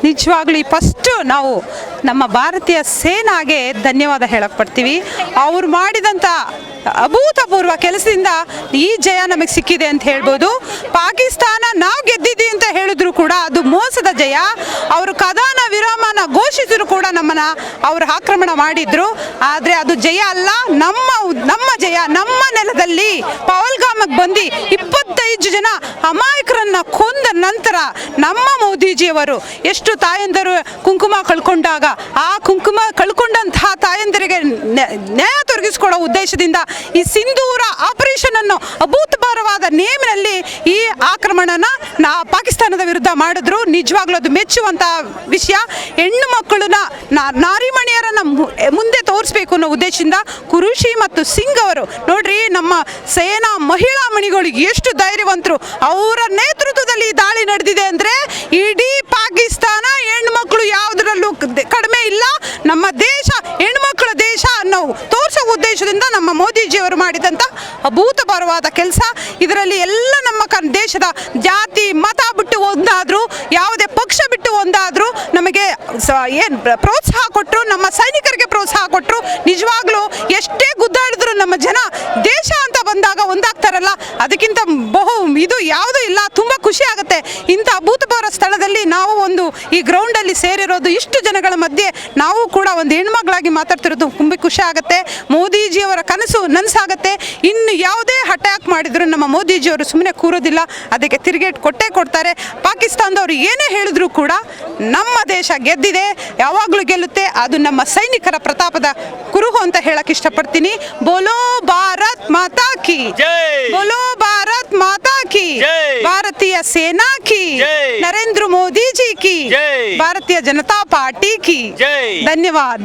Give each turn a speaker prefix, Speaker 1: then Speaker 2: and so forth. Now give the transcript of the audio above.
Speaker 1: ನಿಜವಾಗ್ಲೂ ಫಸ್ಟು ನಾವು ನಮ್ಮ ಭಾರತೀಯ ಸೇನಾಗೆ ಧನ್ಯವಾದ ಹೇಳಕ್ಕೆ ಪಡ್ತೀವಿ. ಅವ್ರು ಮಾಡಿದಂಥ ಅಭೂತಪೂರ್ವ ಕೆಲಸದಿಂದ ಈ ಜಯ ನಮಗೆ ಸಿಕ್ಕಿದೆ ಅಂತ ಹೇಳ್ಬೋದು. ಪಾಕಿಸ್ತಾನ ನಾವು ಗೆದ್ದಿದ್ದೀವಿ ಅಂತ ಹೇಳಿದ್ರು ಕೂಡ ಅದು ಮೋಸದ ಜಯ. ಅವರು ಕದನ ವಿರಾಮನ ಘೋಷಿಸಿದ್ರು ಕೂಡ ನಮ್ಮನ್ನ ಅವರು ಆಕ್ರಮಣ ಮಾಡಿದ್ರು. ಆದರೆ ಅದು ಜಯ ಅಲ್ಲ, ನಮ್ಮ ಜಯ. ನಮ್ಮ ನೆಲದಲ್ಲಿ ಪಹಲ್ಗಾಮಕ್ಕೆ ಬಂದು 25 ಜನ ಅಮಾಯಕರನ್ನ ಕೊಂದ ನಂತರ ನಮ್ಮ ಮೋದಿಜಿಯವರು ಎಷ್ಟು ತಾಯಂದರು ಕುಂಕುಮ ಕಳ್ಕೊಂಡಾಗ ಆ ಕುಂಕುಮ ಕಳ್ಕೊಂಡಂತಹ ತಾಯಂದರಿಗೆ ನ್ಯಾಯ ತೊರಗಿಸಿಕೊಡೋ ಉದ್ದೇಶದಿಂದ ಈ ಸಿಂಧೂರ ಆಪರೇಷನ್ ಅನ್ನು ಅಭೂತಪೂರ್ವವಾದ ನೇಮಿನಲ್ಲಿ ಈ ಆಕ್ರಮಣನ ಪಾಕಿಸ್ತಾನದ ವಿರುದ್ಧ ಮಾಡಿದ್ರು. ನಿಜವಾಗ್ಲೂ ಅದು ಮೆಚ್ಚುವಂತ ವಿಷಯ. ಹೆಣ್ಣು ಮಕ್ಕಳನ್ನ ನಾರಿಮಣಿಯರನ್ನ ಮುಂದೆ ತೋರಿಸ್ಬೇಕು ಅನ್ನೋ ಉದ್ದೇಶದಿಂದ ಕುರುಶಿ ಮತ್ತು ಸಿಂಗ್ ಅವರು ನೋಡ್ರಿ, ನಮ್ಮ ಸೇನಾ ಮಹಿಳಾ ಮಣಿಗಳಿಗೆ ಎಷ್ಟು ಧೈರ್ಯವಂತರು. ಅವರ ನೇತೃತ್ವದಲ್ಲಿ ಈ ದಾಳಿ ನಡೆದಿದೆ ಅಂದ್ರೆ ಇಡೀ ಪಾಕಿಸ್ತಾನ ಹೆಣ್ಮಕ್ಳು ಯಾವುದರಲ್ಲೂ ಕಡಿಮೆ ಇಲ್ಲ. ನಮ್ಮ ದೇಶ ಹೆಣ್ಮಕ್ಳ ದೇಶ ಅನ್ನೋ ತೋರಿಸೋ ಉದ್ದೇಶದಿಂದ ನಮ್ಮ ಮೋದಿಜಿಯವರು ಮಾಡಿದಂಥ ಅಭೂತಪೂರ್ವವಾದ ಕೆಲಸ. ಇದರಲ್ಲಿ ಎಲ್ಲ ನಮ್ಮ ದೇಶದ ಜಾತಿ ಮತ ಬಿಟ್ಟು ಒಂದಾದ್ರು, ಯಾವುದೇ ಪಕ್ಷ ಬಿಟ್ಟು ಒಂದಾದ್ರು ನಮಗೆ ಏನು ಪ್ರೋತ್ಸಾಹ ಕೊಟ್ಟರು, ನಮ್ಮ ಸೈನಿಕರಿಗೆ ಪ್ರೋತ್ಸಾಹ ಕೊಟ್ಟರು. ನಿಜವಾಗ್ಲೂ ಎಷ್ಟೇ ಗುದ್ದಾಡಿದ್ರು ನಮ್ಮ ಜನ ದೇಶ ಅಂತ ಬಂದಾಗ ಒಂದಾಗ್ತಾರಲ್ಲ, ಅದಕ್ಕಿಂತ ಇದು ಯಾವುದೂ ಇಲ್ಲ. ತುಂಬ ಖುಷಿ ಆಗುತ್ತೆ ಇಂಥ ಅಭೂತಪೂರ್ವ ಸ್ಥಳದಲ್ಲಿ ನಾವು ಈ ಗ್ರೌಂಡಲ್ಲಿ ಸೇರಿರೋದು. ಇಷ್ಟು ಜನಗಳ ಮಧ್ಯೆ ನಾವು ಕೂಡ ಒಂದು ಹೆಣ್ಮಗಳಾಗಿ ಮಾತಾಡ್ತಿರೋದು ತುಂಬ ಖುಷಿ ಆಗುತ್ತೆ. ಮೋದಿಜಿಯವರ ಕನಸು ನನಸಾಗುತ್ತೆ. ಇನ್ನು ಯಾವುದೇ ಅಟ್ಯಾಕ್ ಮಾಡಿದ್ರು ನಮ್ಮ ಮೋದಿಜಿಯವರು ಸುಮ್ಮನೆ ಕೂರೋದಿಲ್ಲ, ಅದಕ್ಕೆ ತಿರುಗೇಟ್ ಕೊಟ್ಟೇ ಕೊಡ್ತಾರೆ. ಪಾಕಿಸ್ತಾನದವರು ಏನೇ ಹೇಳಿದ್ರು ಕೂಡ ನಮ್ಮ ದೇಶ ಗೆದ್ದಿದೆ, ಯಾವಾಗಲೂ ಗೆಲ್ಲುತ್ತೆ. ಅದು ನಮ್ಮ ಸೈನಿಕರ ಪ್ರತಾಪದ ಕುರುಹು ಅಂತ ಹೇಳಕ್ ಇಷ್ಟಪಡ್ತೀನಿ. ಬೋಲೋ ಭಾರತ್ ಮಾತಾ ಕಿ, ಬೋಲೋ ಭಾರತ್ ಮಾತಾ ಕಿ, ಭಾರತೀಯ ಸೇನಾ की, नरेंद्र मोदी जी की, भारतीय जनता पार्टी की धन्यवाद।